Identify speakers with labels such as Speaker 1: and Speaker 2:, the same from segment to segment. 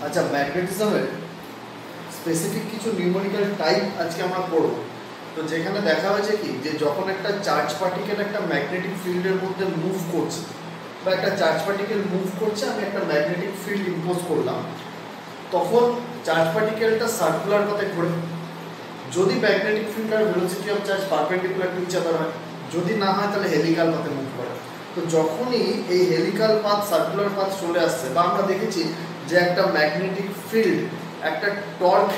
Speaker 1: আচ্ছা, ম্যাগনেটিজমের স্পেসিফিক কিছু numerical type আজকে আমরা পড়ব। তো যেখানে দেখা হয়েছে কি যে যখন একটা চার্জ পার্টিকেল একটা ম্যাগনেটিক ফিল্ডের মধ্যে মুভ করছে বা একটা চার্জ পার্টিকেল মুভ করছে, আমি একটা ম্যাগনেটিক ফিল্ড ইম্পোজ করলাম, তখন চার্জ পার্টিকেলটা সার্কুলার পথে ঘোরে। যদি ম্যাগনেটিক ফিল্ড আর velocity of charge perpendicular to each other হয়, যদি না হয় তাহলে হেলিক্যাল পথে মুভ করে। তো যখনই এই হেলিক্যাল পাথ সার্কুলার পাথ চলে আসছে, বা আমরা দেখেছি যে একটা ম্যাগনেটিক ফিল্ড একটা টর্ক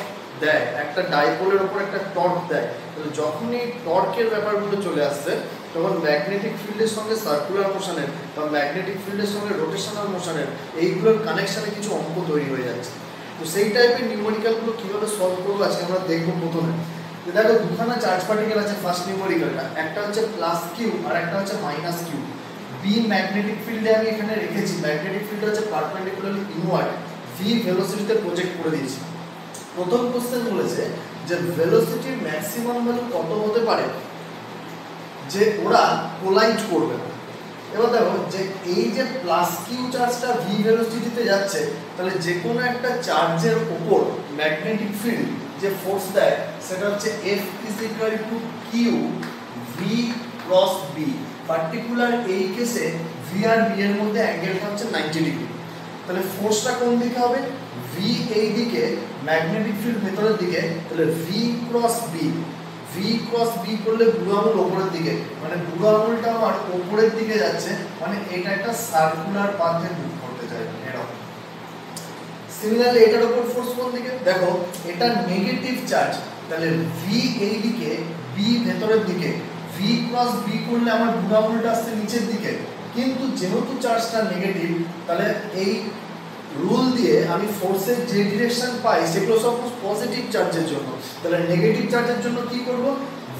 Speaker 1: দেয়, একটা ডাইপোলের ওপর একটা টর্ক দেয়, তো যখনই টর্কের ব্যাপারগুলো চলে আসছে তখন ম্যাগনেটিক ফিল্ডের সঙ্গে সার্কুলার মোশনের বা ম্যাগনেটিক ফিল্ডের সঙ্গে রোটেশনাল মোশনের এইগুলোর কানেকশানে কিছু অঙ্ক তৈরি হয়ে যাচ্ছে। তো সেই টাইপের নিউমেরিক্যালগুলো কীভাবে সলভ করবো আজকে আমরা দেখবো। প্রথমে দেখো দুখানা চার্জ পার্টিকেল আছে। ফার্স্ট নিউমেরিক্যালটা একটা হচ্ছে প্লাস কিউ আর একটা হচ্ছে মাইনাস কিউ। বি ম্যাগনেটিক ফিল্ডে আমি এখানে রেখেছি, ম্যাগনেটিক ফিল্ড হচ্ছে পারপেন্ডিকুলারলি ইনওয়ার্ড, ভি ভেলোসিটিতে প্রজেক্ট করে দিয়েছি। প্রথম কোশ্চেন বলেছে যে ভেলোসিটির ম্যাক্সিমাম ভ্যালু কত হতে পারে যে ওরা কোলাইড করবে না। এবার দেখো যে এই যে প্লাস কিউ চার্জটা ভি ভেলোসিটিতে যাচ্ছে, তাহলে যে কোনো একটা চার্জের ওপর ম্যাগনেটিক ফিল্ড যে ফোর্স দেয় সেটা হচ্ছে F is equal to Q V cross B. Particular এই কেসে ভি আর বি এর মধ্যে অ্যাঙ্গেলটা হচ্ছে 90 ডিগ্রি। তাহলে ফোর্সটা কোন দিকে হবে? ভি এই দিকে, ম্যাগনেটিক ফিল্ড ভেতরের দিকে, তাহলে V cross B. V cross B করলে বুড়ো আঙুল ওপরের দিকে, মানে বুড়ো আঙুলটা আমার ওপরের দিকে যাচ্ছে, মানে এটা একটা সার্কুলার পাথে মুভ করতে চাই এরকম। সিমিলারলি এটার উপর ফোর্স কোন দিকে? দেখো এটা নেগেটিভ চার্জ, তাহলে ভি এই দিকে, বি ভেতরের দিকে। ভি ক্রস বি করলে আমার বুড়ো আঙুলটা আসছে নিচের দিকে, কিন্তু যেহেতু চার্জটা নেগেটিভ তাহলে এই রুল দিয়ে আমি ফোর্সের যে ডিরেকশন পাই সেগুলো সব পজিটিভ চার্জের জন্য। তাহলে নেগেটিভ চার্জের জন্য কি করব?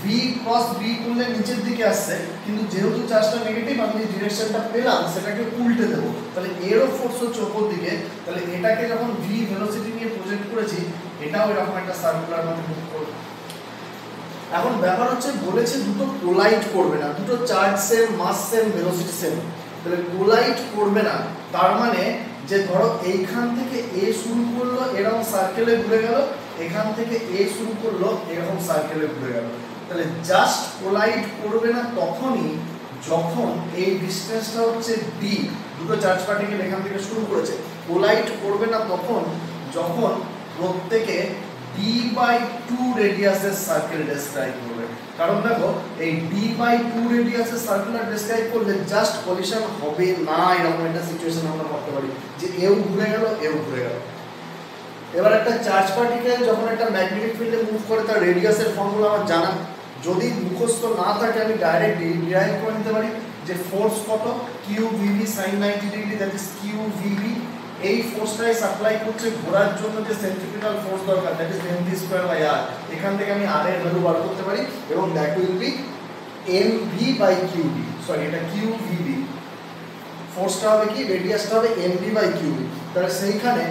Speaker 1: ভি ক্রস বি করলে নিচের দিকে আসছে, কিন্তু যেহেতু চার্জটা নেগেটিভ আমি যে ডিরেকশনটা পেলাম সেটাকে উল্টে দেবো। তাহলে এরও ফোর্স হচ্ছে ওপর দিকে, তাহলে এটাকে যখন ভি ভেলোসিটি নিয়ে প্রজেক্ট করেছি এটাও এরকম একটা সার্কুলার মধ্যে মুভ করবে। এখন ব্যাপার হচ্ছে বলেছে দুটো কোলাইড করবে না, দুটো চার্জ সেম, মাস সেম, ভেলোসিটি সেম। তাহলে কোলাইড করবে না তার মানে যে ধরো এইখান থেকে এ শুরু করলো এরকম সার্কেলে ঘুরে গেল, এখান থেকে এ শুরু করলো এরকম সার্কেলে ঘুরে গেল। তাহলে জাস্ট কোলাইড করবে না তখনই যখন এই ডিসটেন্সটা হচ্ছে ডি, দুটো চার্জ পার্টিকেল এখান থেকে শুরু করেছে। কোলাইড করবে না তখন যখন প্রত্যেকে d/2 রেডিয়াসের সার্কেল ডেসক্রাইব করবে। কারণ দেখো এই d/2 রেডিয়াসের সার্কুলার ডেসক্রাইব করলে জাস্ট কলিশন হবে না, এরকম একটা সিচুয়েশন আমরা করতে পারি যে এও ঘুরে গেল এও ঘুরে গেল। এবার একটা চার্জ পার্টিকেল যখন একটা ম্যাগনেটিক ফিল্ডে মুভ করে তার রেডিয়াসের ফর্মুলা আমার জানা, যদি মুখস্থ না থাকে আমি ডাইরেক্ট ডিরাইভ করে নিতে পারি যে ফোর্স কত, Q V V sine 90 degree, that is Q V V. এই ফোর্সটাই সাপ্লাই করছে ঘোরার জন্য যে সেন্ট্রিপিটাল ফোর্স দরকার, দ্যাট ইজ mv²/r। এখান থেকে আমি r এর ভ্যালু বার করতে পারি এবং that will be mv/qb। Sorry, এটা qvb। ফোর্সটা হবে কি, রেডিয়াসটা হবে mv/qb। তাহলে সেইখানে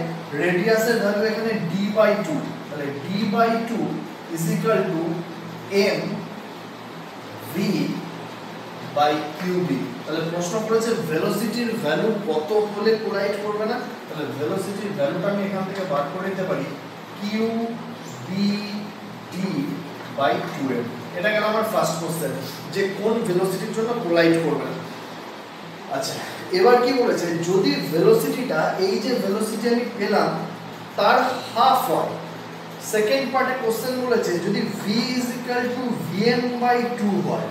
Speaker 1: রেডিয়াসের ভ্যালু এখানে d/2, তাহলে d/2 is equal two mv/qb। তাহলে প্রশ্ন করেছে ভেলোসিটির ভ্যালু কত হলে কোলাইড করবে না। তাহলে ভেলোসিটির ভ্যালুটা আমি এখান থেকে বার করে নিতে পারি qvd/2m। এটা গেল আমার ফার্স্ট কোশ্চেন যে কোন ভেলোসিটির জন্য কোলাইড করবে না। আচ্ছা, এবার কি বলেছে যদি ভেলোসিটিটা এই যে ভেলোসিটি আমি পেলাম তার হাফ হয়। সেকেন্ড পার্টে কোশ্চেন বলেছে যদি v = vm/2 হয়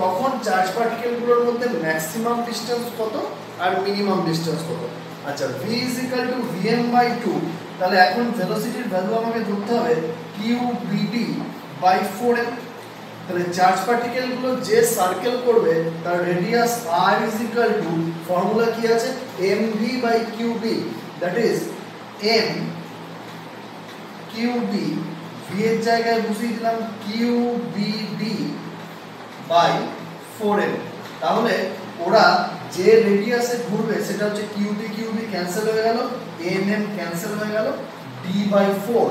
Speaker 1: তখন চার্জ পার্টিকেলগুলোর মধ্যে ম্যাক্সিমাম ডিসটেন্স কত আর মিনিমাম ডিসটেন্স কত। আচ্ছা, v = vm/2, তাহলে এখন ভেলোসিটির ভ্যালু আমাকে ধরতে হবে qvd/4m। তাহলে চার্জ পার্টিকেলগুলো যে সার্কেল করবে তার রেডিয়াস r = ফর্মুলা কি আছে mv/qb, that is m qb, v এর জায়গায় বসিয়ে দিলাম qvd/4m। তাহলে ওরা যে রেডিয়াসে ঘুরবে সেটা হচ্ছে qb ক্যান্সেল হয়ে গেল, mm ক্যান্সেল হয়ে গেল, d/4।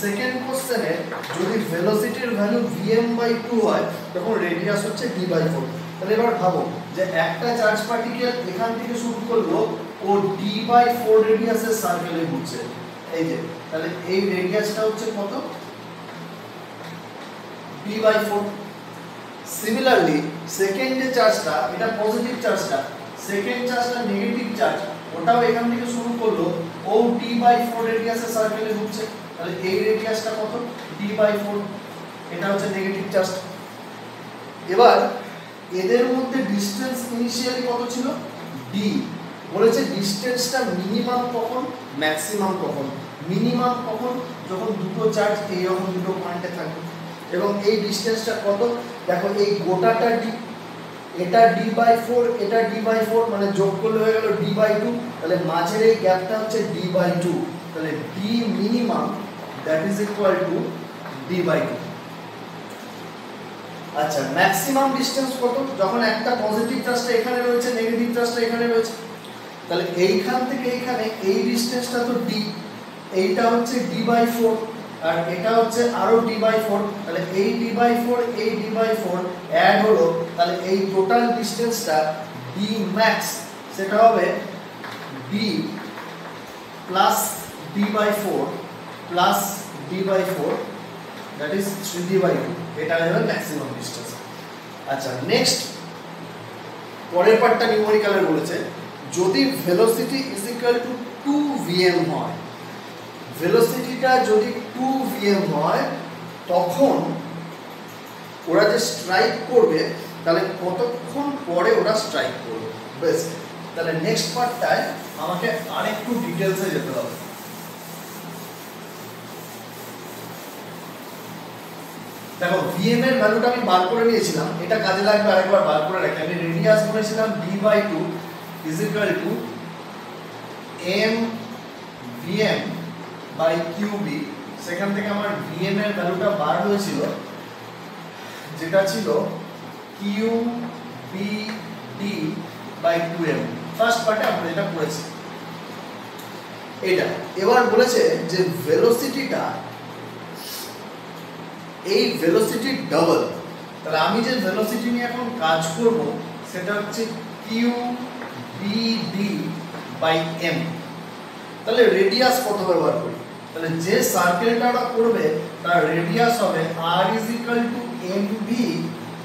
Speaker 1: সেকেন্ড কোশ্চেনে যদি ভেলোসিটির ভ্যালু vm/2 হয় তখন রেডিয়াস হচ্ছে d/4। তাহলে এবার ভাবো যে একটা চার্জ পার্টিকেল এখান থেকে শুরু করলো ও d/4 রেডিয়াসের সার্কেলে ঘুরছে, এই যে তাহলে এই রেডিয়াসটা হচ্ছে কত d/4। সিমিলারলি সেকেন্ড যে চার্জটা এটা পজিটিভ চার্জটা, সেকেন্ড চার্জটা নেগেটিভ চার্জ, ওটাও এখান থেকে শুরু করলো, ও d/4 রেডিয়াসের সার্কেলে ঘুরছে, তাহলে এই রেডিয়াসটা কত d/4, এটা হচ্ছে নেগেটিভ চার্জ। এবার এদের মধ্যে ডিসটেন্স ইনিশিয়ালি কত ছিল d, বলেছে ডিসটেন্সটা মিনিমাম কখন ম্যাক্সিমাম কখন, মিনিমাম কখন যখন দুটো চার্জ এইরকম দুটো পয়েন্টে থাকবে, এবং এই ডিসটেন্সটা কত দেখো এই গোটাটা d, এটা d/4 এটা d/4 মানে যোগ করলে হয়ে গেল d/2, তাহলে মাঝের এই গ্যাপটা হচ্ছে d/2, তাহলে d minimum that is equal two d/2। আচ্ছা ম্যাক্সিমাম ডিসটেন্স কত যখন একটা পজিটিভ চার্জটা এখানে রয়েছে নেগেটিভ চার্জটা এখানে রয়েছে, তাহলে এইখান থেকে এইখানে এই ডিসটেন্সটা তো d, এইটা হচ্ছে d/4 আর এটা হচ্ছে আরো d/4, তাহলে এই d/4 এই d/4 অ্যাড হলো, তাহলে এই টোটাল ডিসটেন্সটা d max সেটা হবে d plus d/4 plus d/4 that is 3d/2, এটা হলো ম্যাক্সিমাম ডিসটেন্স। আচ্ছা নেক্সট পরের পার্টটা নিউমেরিক্যালে বলেছে যদি velocity is equal two 2vm হয়, ভেলোসিটিটা যদি 2vm হয় তখন ওরা যে স্ট্রাইক করবে তাহলে কতক্ষণ পরে ওরা স্ট্রাইক করবে। বেশ, তাহলে নেক্সট পার্টটায় আমাকে আরেকটু ডিটেলসে যেতে হবে। দেখো vm এর ভ্যালুটা আমি বার করে নিয়েছিলাম, এটা কাজে লাগবে আরেকবার বার করে রাখি। আমি রেডিয়াস বলেছিলাম d/2 is equal to m vm by qb, সেখান থেকে আমার vm এর ভ্যালুটা বার হয়েছিল যেটা ছিল qbd বাই 2m। ফার্স্ট পার্টে আমরা এটা পড়েছি এটা। এবার বলেছে যে ভেলোসিটিটা এই ভেলোসিটি ডাবল, তাহলে আমি যে ভেলোসিটি নিয়ে এখন কাজ করব সেটা হচ্ছে qbd বাই m। তাহলে রেডিয়াস কত ব্যবহার করি, তাহলে যে সার্কেলটা ওরা করবে তার রেডিয়াস হবে r is equal to mv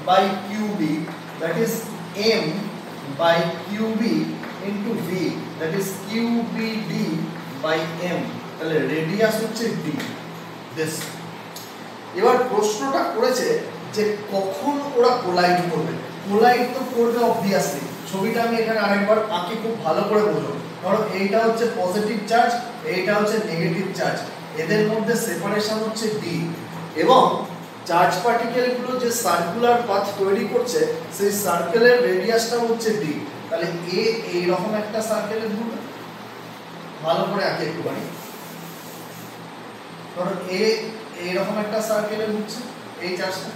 Speaker 1: by qb, that is m by qb into v, that is qbd by m, তাহলে রেডিয়াস হচ্ছে d this। এবার প্রশ্নটা করেছে যে কখন ওরা কোলাইড করবে, কোলাইড তো করবে অবভিয়াসলি, ছবিটা আমি এখানে আরেকবার আঁকি খুব ভালো করে বোঝো। ধরো এইটা হচ্ছে পজিটিভ চার্জ, এইটা হচ্ছে নেগেটিভ চার্জ, এদের মধ্যে সেপারেশন হচ্ছে d, এবং চার্জ পার্টিকেলগুলো যে সার্কুলার পাথ তৈরি করছে সেই সার্কেলের রেডিয়াসটা হচ্ছে d। তাহলে এ এইরকম একটা সার্কেলে ঘুরবে, ভালো করে আঁকি একটুখানি। ধরো এ এইরকম একটা সার্কেলে ঘুরছে এই চার্জটা,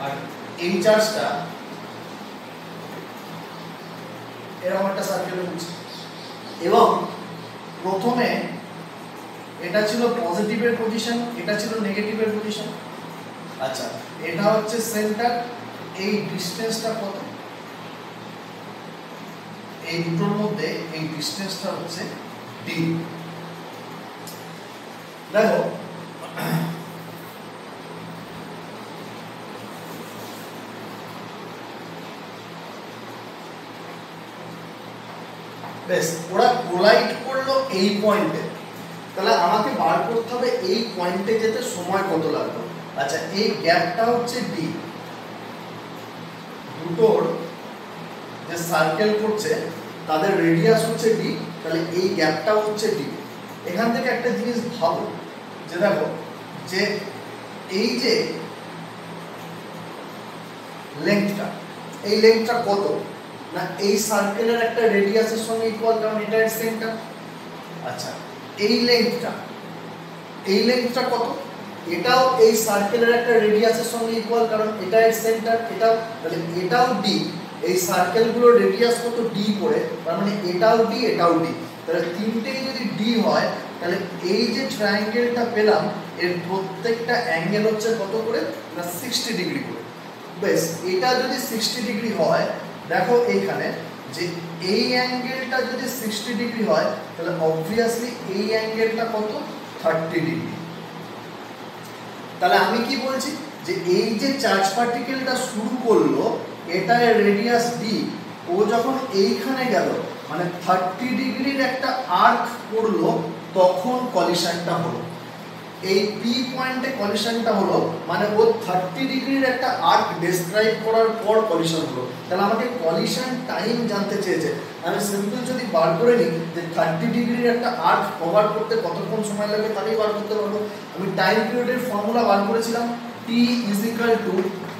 Speaker 1: আর এই চার্জটা এরকম একটা সার্কেলে ঘুরছে, এবং প্রথমে এটা ছিল পজিটিভের পজিশন, এটা ছিল নেগেটিভের পজিশন। আচ্ছা এটা হচ্ছে সেন্টার, এই ডিসটেন্সটা কত, এই দুটোর মধ্যে এই ডিসটেন্সটা হচ্ছে d। দেখো বেশ, ওরা কোলাইড করলো এই পয়েন্টে, তাহলে আমাকে বার করতে হবে এই পয়েন্টে যেতে সময় কত লাগবে। আচ্ছা এই গ্যাপটা হচ্ছে d, দুটোর যে সার্কেল করছে তাদের রেডিয়াস হচ্ছে d, তাহলে এই গ্যাপটা হচ্ছে d। এখান থেকে একটা জিনিস ভাবো যে দেখো যে এই যে লেন্থটা, এই লেন্থটা কত না এই সার্কেলের একটা রেডিয়াসের সঙ্গে ইকুয়াল, কারণ এটা এর সেন্টার। আচ্ছা এই লেন্থটা কত, এটাও এই সার্কেলের একটা রেডিয়াসের সঙ্গে ইকুয়াল, কারণ এটা এর সেন্টার, এটাও, তাহলে এটাও d। এই সার্কেলগুলোর রেডিয়াস কত d করে, তার মানে এটাও d এটাও d, তাহলে তিনটেই যদি d হয় তাহলে এই যে ট্রায়াঙ্গেলটা পেলাম এর প্রত্যেকটা অ্যাঙ্গেল হচ্ছে কত করে না 60 ডিগ্রি করে। বেশ, এটা যদি 60 ডিগ্রি হয়, দেখো এইখানে যে এই অ্যাঙ্গেলটা যদি 60 ডিগ্রি হয় তাহলে অবভিয়াসলি এই অ্যাঙ্গেলটা কত 30 ডিগ্রি। তাহলে আমি কি বলছি যে এই যে চার্জ পার্টিকেলটা শুরু করলো, এটা রেডিয়াস ডি, ও যখন এইখানে গেল মানে 30 ডিগ্রির একটা আর্ক করলো, তখন কলিশনটা হলো। এই পি পয়েন্টে কলিশনটা হলো মানে ও 30 ডিগ্রির একটা আর্ক ডেসক্রাইব করার পর কলিশন হলো। তাহলে আমাকে কলিশন টাইম জানতে চেয়েছে। আমি সিম্পল যদি বার করে নিই যে 30 ডিগ্রির একটা আর্ক কভার করতে কতক্ষণ সময় লাগবে, তাহলেই বার করতে পারবো। আমি টাইম পিরিয়ডের ফর্মুলা বার করেছিলাম, t =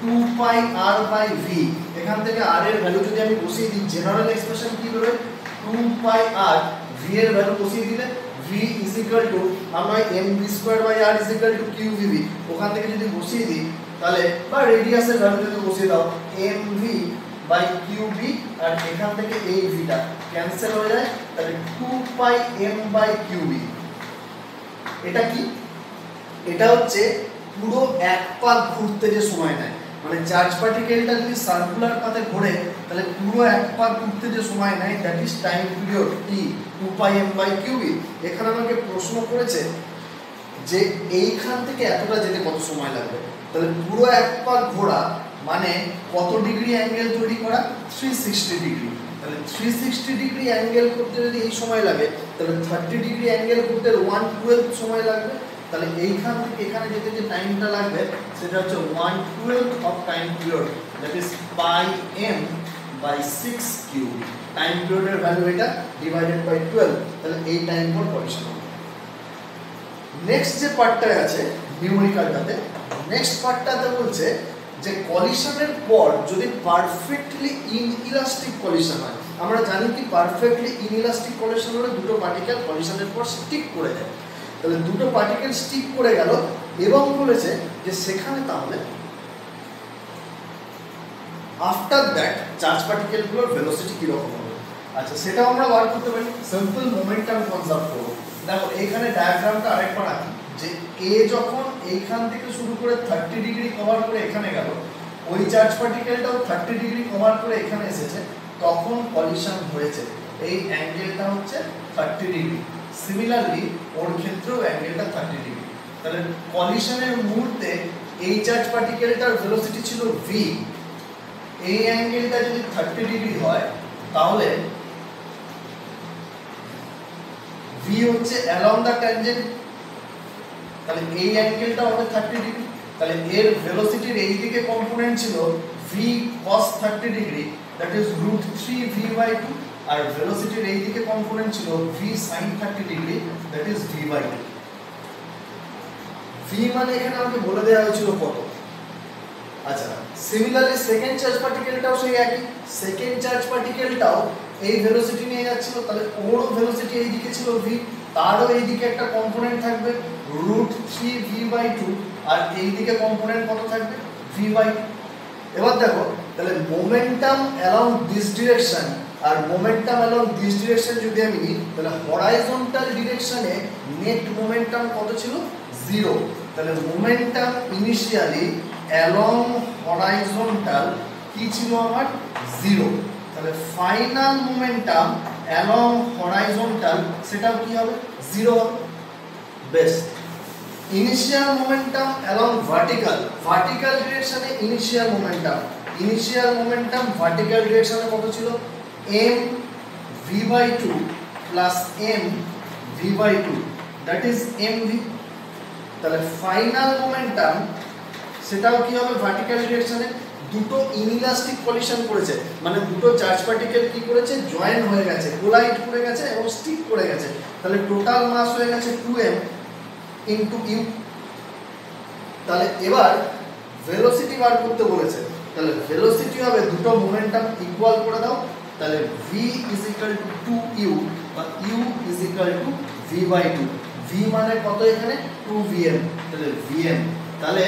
Speaker 1: 2 pi r by v। এখান থেকে r এর ভ্যালু যদি আমি বসিয়ে দিই, জেনারেল এক্সপ্রেশন কি বেরোয় 2 পাই r, v এর ভ্যালু বসিয়ে দিলে v = আমরা mv²/r = qvv, ওখান থেকে যদি বসিয়ে দিই তাহলে বা রেডিয়াসের ভ্যালু যদি বসিয়ে দাও mv/qv, আর এখান থেকে এই v টা ক্যান্সেল হয়ে যায়, তাহলে 2 পাই m/qv। এটা কি? এটা হচ্ছে পুরো এক পাক ঘুরতে যে সময় নেয়, মানে চার্জ পার্টিকেলটা যদি সার্কুলার পাথে ঘোরে তাহলে পুরো এক পাক ঘুরতে যে সময় নেয়, that is time period t 2 pi m/qv। এখানে আমাকে প্রশ্ন করেছে যে এইখান থেকে এতটা যেতে কত সময় লাগবে, তাহলে পুরো এক পাক ঘোরা মানে কত ডিগ্রি অ্যাঙ্গেল তৈরি করা 360 ডিগ্রি। তাহলে 360 ডিগ্রি অ্যাঙ্গেল করতে যদি এই সময় লাগে, তাহলে 30 ডিগ্রি অ্যাঙ্গেল করতে 1/12 সময় লাগবে। তাহলে এইখান থেকে এখানে যেতে যে টাইমটা লাগবে সেটা হচ্ছে 1/12 of time period, that is pi m/6 cube. Time পিরিয়ডের ভ্যালু এটা ডিভাইডেড বাই 12, তাহলে এই টাইম পর কলিশন হবে। নেক্সট যে পার্টটা আছে নিউমেরিক্যালটাতে, নেক্সট পার্টটাতে বলছে যে কলিশনের পর যদি পারফেক্টলি ইনইলাস্টিক কলিশন হয়, আমরা জানি কি পারফেক্টলি ইনইলাস্টিক কলিশন হলে দুটো পার্টিকেল কলিশনের পর স্টিক করে যায়। তাহলে দুটো পার্টিকেল স্টিক করে গেল এবং বলেছে যে সেখানে তাহলে আফটার দ্যাট চার্জ পার্টিকেলগুলোর ভেলোসিটি কিরকম হবে। আচ্ছা, সেটাও আমরা বার করতে পারি, সিম্পল মোমেন্টাম কনজার্ভ করব। দেখো এখানে ডায়াগ্রামটা আরেকবার আঁকি, যে এ যখন এইখান থেকে শুরু করে 30 ডিগ্রি কভার করে এখানে গেল, ওই চার্জ পার্টিকেলটাও 30 ডিগ্রি কভার করে এখানে এসেছে, তখন কলিশন হয়েছে। এই অ্যাঙ্গেলটা হচ্ছে 30 ডিগ্রি। সিমিলারলি ওর ক্ষেত্রেও অ্যাঙ্গেলটা 30 ডিগ্রি। তাহলে কলিশনের মুহূর্তে এই চার্জ পার্টিকেলটার ভেলোসিটি ছিল v, এই অ্যাঙ্গেলটা যদি 30 ডিগ্রি হয় তাহলে v হচ্ছে অ্যালং দ্য ট্যানজেন্ট, তাহলে এই অ্যাঙ্গেলটা হবে 30 ডিগ্রি। তাহলে এর ভেলোসিটির এই দিকে কম্পোনেন্ট ছিল v cos 30 degree, that is √3v/2, আর ভেলোসিটির এই দিকে কম্পোনেন্ট ছিল v sin 30 degree, that is v/2। v মানে এখানে আমাকে বলে দেওয়া হয়েছিল কত। আচ্ছা, সিমিলারলি সেকেন্ড চার্জ পার্টিকেলটাও সেই একই, সেকেন্ড চার্জ পার্টিকেলটাও এই ভেলোসিটি নিয়ে যাচ্ছিল, তাহলে ওরও ভেলোসিটি এই দিকে ছিল v, তারও এই দিকে একটা কম্পোনেন্ট থাকবে √3v/2, আর এই দিকে কম্পোনেন্ট কত থাকবে v/2। এবার দেখো তাহলে মোমেন্টাম অ্যালং দিস ডিরেকশন আর মোমেন্টাম অ্যালং দিস ডিরেকশন যদি আমি নিই, তাহলে হরাইজন্টাল ডিরেকশনে নেট মোমেন্টাম কত ছিল 0। তাহলে মোমেন্টাম ইনিশিয়ালি অ্যালং হরাইজন্টাল কি ছিল আমার 0। তাহলে ফাইনাল মোমেন্টাম অ্যালং হরাইজন্টাল সেটাও কি হবে 0 হবে। বেশ, initial momentum along vertical, vertical ডিরেকশনে ইনিশিয়াল মোমেন্টাম ভার্টিক্যাল ডিরেকশনে কত ছিল m v/2 plus m v/2, that is mv। তাহলে ফাইনাল মোমেন্টাম সেটাও কি হবে ভার্টিক্যাল ডিরেকশনে। দুটো ইনইলাস্টিক কলিশন করেছে, মানে দুটো চার্জ পার্টিকেল কি করেছে জয়েন হয়ে গেছে, কোলাইড করে গেছে এবং স্টিক করে গেছে। তাহলে টোটাল মাস হয়ে গেছে 2m ইনটু u। তাহলে এবার ভেলোসিটি বার করতে বলেছে, তাহলে ভেলোসিটি হবে দুটো মোমেন্টাম ইকুয়াল করে দাও, তাহলে v = 2u বা u = v/2। v মানে কত এখানে 2vm, তাহলে vm। তাহলে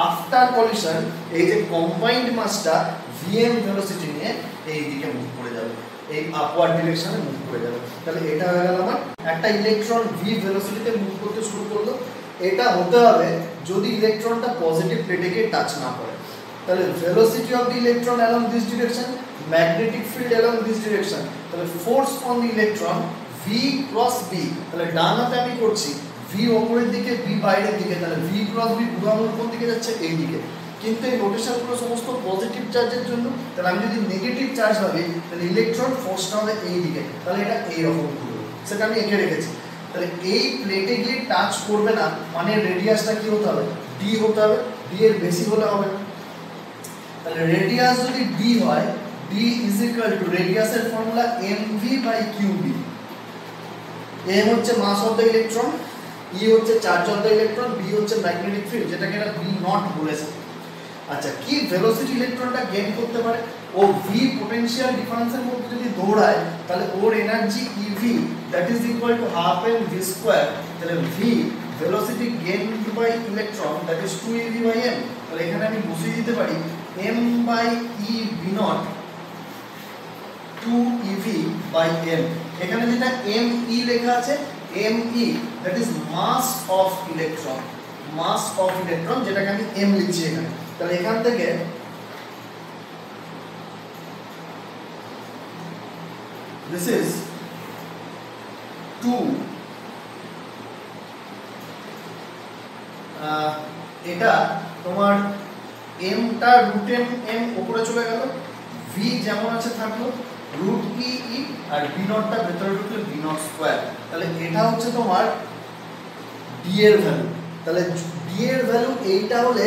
Speaker 1: আফটার কলিশন এই যে কম্বাইন্ড মাসটা vm ভেলোসিটি নিয়ে এই দিকে মুভ করে যাবে, এই আপওয়ার্ড ডিরেকশনে মুভ করে যাবে। তাহলে এটা হয়ে গেল আমার একটা ইলেকট্রন v ভেলোসিটিতে মুভ করতে শুরু করলো। এটা হতে হবে যদি ইলেকট্রনটা পজিটিভ প্লেটে গিয়ে টাচ না করে। তাহলে velocity of the electron along this direction, magnetic field along this direction, তাহলে force on the electron V cross B, তাহলে ডান হাতে আমি করছি ভি ওপরের দিকে বি বাইরের দিকে, তাহলে ভি ক্রস বি বুড়ামুড় কোন দিকে যাচ্ছে, এই দিকে। কিন্তু এই নোটেশনগুলো সমস্ত পজিটিভ চার্জের জন্য, তাহলে আমি যদি নেগেটিভ চার্জ ভাবি তাহলে ইলেকট্রন ফোর্সটা হবে এই দিকে, তাহলে এটা এইরকম ঘুরবে, সেটা আমি এঁকে রেখেছি। তাহলে এই প্লেটে গিয়ে টাচ করবে না, মানে রেডিয়াসটা কি হতে হবে, ডি হতে হবে, ডি এর বেশি হলে হবে না। তাহলে রেডিয়াস যদি ডি হয়, ডি ইজ ইকুয়াল টু রেডিয়াসের ফর্মুলা mv/qb। m হচ্ছে mass of the electron, e হচ্ছে charge of the electron, b হচ্ছে ম্যাগনেটিক ফিল্ড, যেটাকে এরা v নট বলেছে। আচ্ছা, কি ভেলোসিটি ইলেকট্রনটা গেইন করতে পারে, ও v পোটেনশিয়াল ডিফারেন্সের মধ্যে যদি দৌড়ায় তাহলে ওর energy ev that is equal to half m v square, তাহলে v velocity gained by electron that is 2ev/m। তাহলে এখানে আমি বসিয়ে দিতে পারি m/e v0 2ev/m। এখানে যেটা me লেখা আছে, me that is mass of electron, mass of electron, যেটাকে আমি m লিখছি এখানে। তাহলে এখান থেকে this is 2 এটা তোমার m টা √m উপরে চলে গেল, v যেমন আছে থাকলো √e আর v0 টা ভেতরে ঢুকলে v0 স্কয়ার। তাহলে এটা হচ্ছে তোমার d এর ভ্যালু। তাহলে d এর ভ্যালু এইটা হলে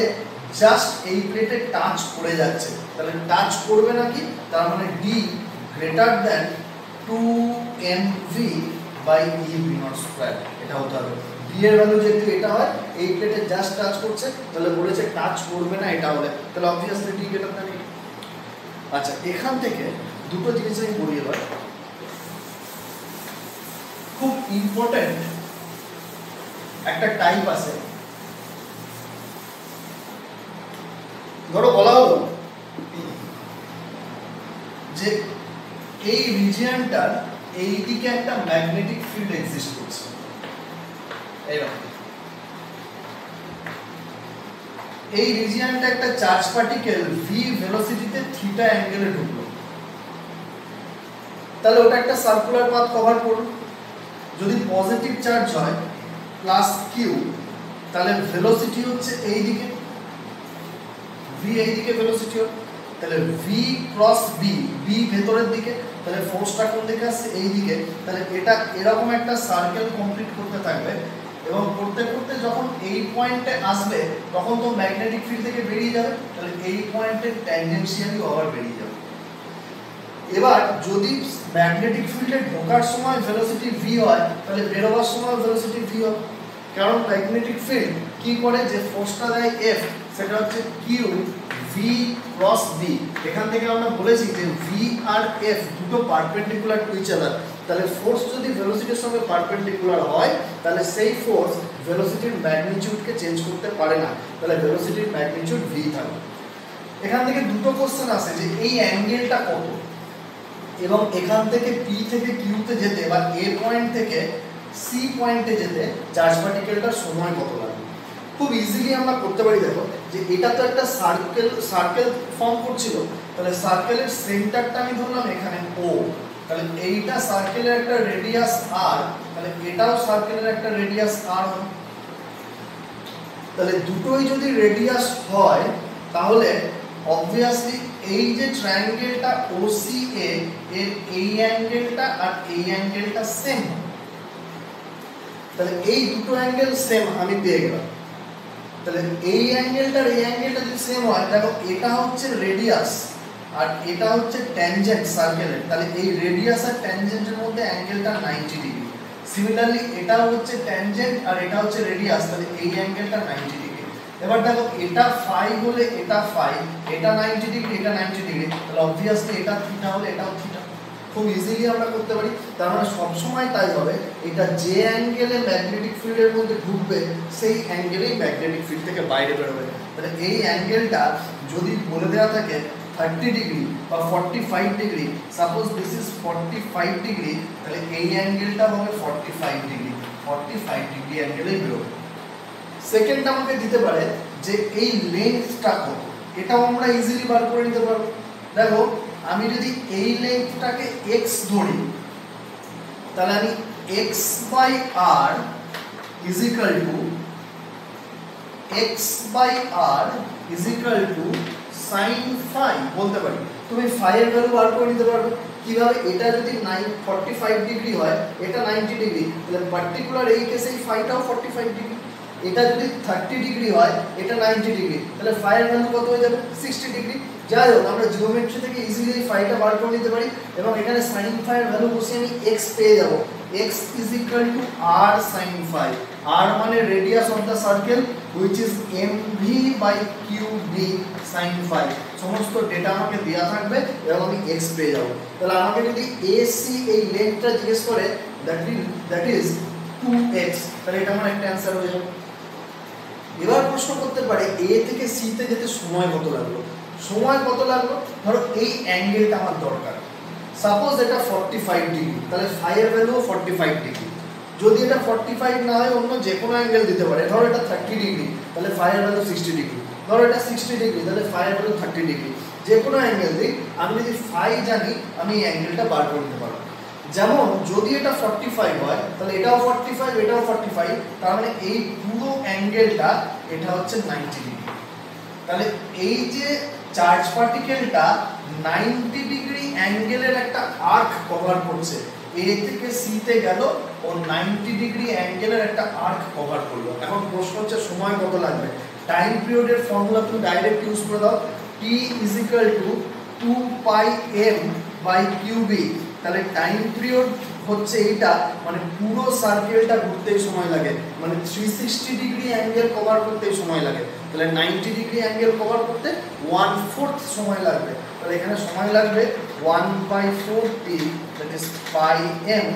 Speaker 1: জাস্ট এই প্লেটে টাচ করে যাচ্ছে, তাহলে টাচ করবে নাকি, তার মানে d greater than 2mv/e v0 এটা হতে হবে। d এর ভ্যালু যেহেতু এটা হয়, এই প্লেটে জাস্ট টাচ করছে, তাহলে বলেছে টাচ করবে না এটা হলে, তাহলে অবভিয়াসলি d গ্রেটার দ্যান। আচ্ছা, এখান থেকে দুটো জিনিস আমি বলি এবার, খুব ইম্পর্টেন্ট একটা টাইপ আছে। ধরো বলা হলো যে এই রিজিয়নটার এই দিকে একটা ম্যাগনেটিক ফিল্ড এক্সিস্ট করছে, এইরকম। এই রিজিয়নটা একটা চার্জ পার্টিকেল v ভেলোসিটিতে থিটা অ্যাঙ্গেলে ঢুকলো, তাহলে ওটা একটা সার্কুলার পাথ কভার করলো। যদি পজিটিভ চার্জ হয় প্লাস কিউ, তাহলে ভেলোসিটি হচ্ছে এই দিকে, v এই দিকে ভেলোসিটি হবে, তাহলে v ক্রস b, b ভেতরের দিকে, তাহলে ফোর্সটা কোন দিকে আসছে, এই দিকে। তাহলে এটা এরকম একটা সার্কেল কমপ্লিট করতে থাকবে, এবং করতে করতে যখন এই পয়েন্টে আসবে তখন তো ম্যাগনেটিক ফিল্ড থেকে বেরিয়ে যাবে, তাহলে এই পয়েন্টে ট্যানজেনশিয়ালি ওভার বেরিয়ে যাবে। এবার যদি ম্যাগনেটিক ফিল্ডে ঢোকার সময় ভেলোসিটি v হয়, তাহলে বেরোবার সময় ভেলোসিটি v হবে, কারণ ম্যাগনেটিক ফিল্ড কি করে, যে ফোর্সটা দেয় f, সেটা হচ্ছে q v ক্রস b। এখান থেকে আমরা বলেছি যে v আর f দুটো পারপেন্ডিকুলার টু ইচ আদার, তাহলে ফোর্স যদি ভেলোসিটির সঙ্গে পারপেন্ডিকুলার হয় তাহলে সেই ফোর্স ভেলোসিটির ম্যাগনিটিউডকে চেঞ্জ করতে পারে না, তাহলে ভেলোসিটির ম্যাগনিটিউড v থাকবে। এখান থেকে দুটো কোশ্চেন আসে যে এই অ্যাঙ্গেলটা কত, এবং এখান থেকে p থেকে q তে যেতে বা a পয়েন্ট থেকে c পয়েন্টে যেতে চার্জ পার্টিকেলটার সময় কত লাগবে। খুব ইজিলি আমরা করতে পারি, দেখো যে এটা তো একটা সার্কেল ফর্ম করছিল, তাহলে সার্কেলের সেন্টারটা আমি ধরলাম এখানে o, তাহলে এইটা সার্কেলের একটা রেডিয়াস r, তাহলে এটাও সার্কেলের একটা রেডিয়াস r হবে। তাহলে দুটোই যদি রেডিয়াস হয় তাহলে অবভিয়াসলি এই যে ট্রায়াঙ্গেলটা OCA এর এই অ্যাঙ্গেলটা আর এই অ্যাঙ্গেলটা সেম হবে, তাহলে এই দুটো অ্যাঙ্গেল সেম আমি পেয়ে গেলাম। তাহলে এই অ্যাঙ্গেলটা আর এই অ্যাঙ্গেলটা যদি সেম হয়, দেখো এটা হচ্ছে রেডিয়াস আর এটা হচ্ছে ট্যানজেন্ট সার্কেলের, তাহলে এই রেডিয়াস আর ট্যানজেন্টের মধ্যে অ্যাঙ্গেলটা 90 ডিগ্রি। সিমিলারলি এটা হচ্ছে ট্যানজেন্ট আর এটা হচ্ছে রেডিয়াস, তাহলে এই অ্যাঙ্গেলটা 90 ডিগ্রি। এবার দেখো এটা ফাই হলে এটা ফাই, এটা 90 ডিগ্রি, এটা 90 ডিগ্রি, তাহলে অবভিয়াসলি এটা থিটা হলে এটাও থিটা। খুব ইজিলি আমরা করতে পারি, তার মানে সবসময় তাই হবে, এটা যে অ্যাঙ্গেলে ম্যাগনেটিক ফিল্ডের মধ্যে ঢুকবে সেই অ্যাঙ্গেলেই ম্যাগনেটিক ফিল্ড থেকে বাইরে বেরোবে। তাহলে এই অ্যাঙ্গেলটা যদি বলে দেওয়া থাকে 30 ডিগ্রি বা 45 degree, suppose this is 45 degree, তাহলে এই অ্যাঙ্গেলটা হবে 45 ডিগ্রি, 45 ডিগ্রি অ্যাঙ্গেলেই বেরোবে। সেকেন্ড আমাকে দিতে পারে যে এই লেন্থটা কত, এটাও আমরা ইজিলি বার করে নিতে পারবো। দেখো আমি যদি এই লেন্থটাকে x ধরি তাহলে আমি x by r is equal to sin phi বলতে পারি। তুমি phi এর ভ্যালু বার করে নিতে পারবে কিভাবে? এটা যদি 45 ডিগ্রি হয়, এটা 90 ডিগ্রি, তাহলে পার্টিকুলার এই কেসে এই phi টাও 45 ডিগ্রি। এটা যদি 30 ডিগ্রি হয়, এটা 90 ডিগ্রি, তাহলে phi এর ভ্যালু কত হয়ে যাবে? 60 ডিগ্রি। যাই হোক, আমরা জিওমেট্রি থেকে ইজিলি এই phi টা বার করে নিতে পারি এবং এখানে sin phi এর ভ্যালু বসিয়ে আমি x পেয়ে যাব। x is equal to r sin phi। r মানে radius of the circle which is mv by qb sin phi। সমস্ত ডেটা আমাকে দেয়া থাকবে এবং আমি x পেয়ে যাব। তাহলে আমাকে যদি AC এই লেন্থটা জিজ্ঞেস করে that is 2x, তাহলে এটা আমার একটা অ্যানসার হয়ে যাবে। এবার প্রশ্ন করতে পারে A থেকে C তে যেতে সময় কত লাগলো? সময় কত লাগলো? ধরো এই অ্যাঙ্গেলটা আমার দরকার, সাপোজ এটা 45 ডিগ্রি, তাহলে phi এর ভ্যালু 45 ডিগ্রি। যদি এটা 45 না হয় অন্য যে কোনো অ্যাঙ্গেল দিতে পারে, ধরো এটা 30 ডিগ্রি, তাহলে phi এর ভ্যালু 60 ডিগ্রি। ধরো এটা 60 ডিগ্রি, তাহলে phi এর ভ্যালু 30 ডিগ্রি। যে কোনো অ্যাঙ্গেল দিই, আমি যদি phi জানি আমি এই অ্যাঙ্গেলটা বার করে নিতে পারবো। যেমন যদি এটা 45 হয়, তাহলে এটাও 45, এটাও 45, তার মানে এই পুরো অ্যাঙ্গেলটা এটা হচ্ছে 90 ডিগ্রি। তাহলে এই যে চার্জ পার্টিকেলটা 90 ডিগ্রি অ্যাঙ্গেলের একটা আর্ক কভার করছে, A থেকে C তে গেল ও 90 ডিগ্রি অ্যাঙ্গেলের একটা আর্ক কভার করলো। এখন প্রশ্ন হচ্ছে সময় কত লাগবে? টাইম পিরিয়ডের ফর্মুলা তুমি ডাইরেক্ট ইউজ করে দাও, t is equal to 2 pi m by qb। তাহলে টাইম পিরিয়ড হচ্ছে এইটা, মানে পুরো সার্কেলটা ঘুরতেই সময় লাগে, মানে 360 ডিগ্রি অ্যাঙ্গেল কভার করতেই সময় লাগে। তাহলে 90 ডিগ্রি অ্যাঙ্গেল কভার করতে 1/4 সময় লাগবে। তাহলে এখানে সময় লাগবে 1/4t, that is pi m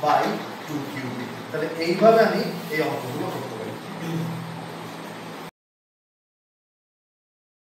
Speaker 1: by 2qb। তাহলে এইভাবে আমি এই অঙ্কগুলো করতে পারি।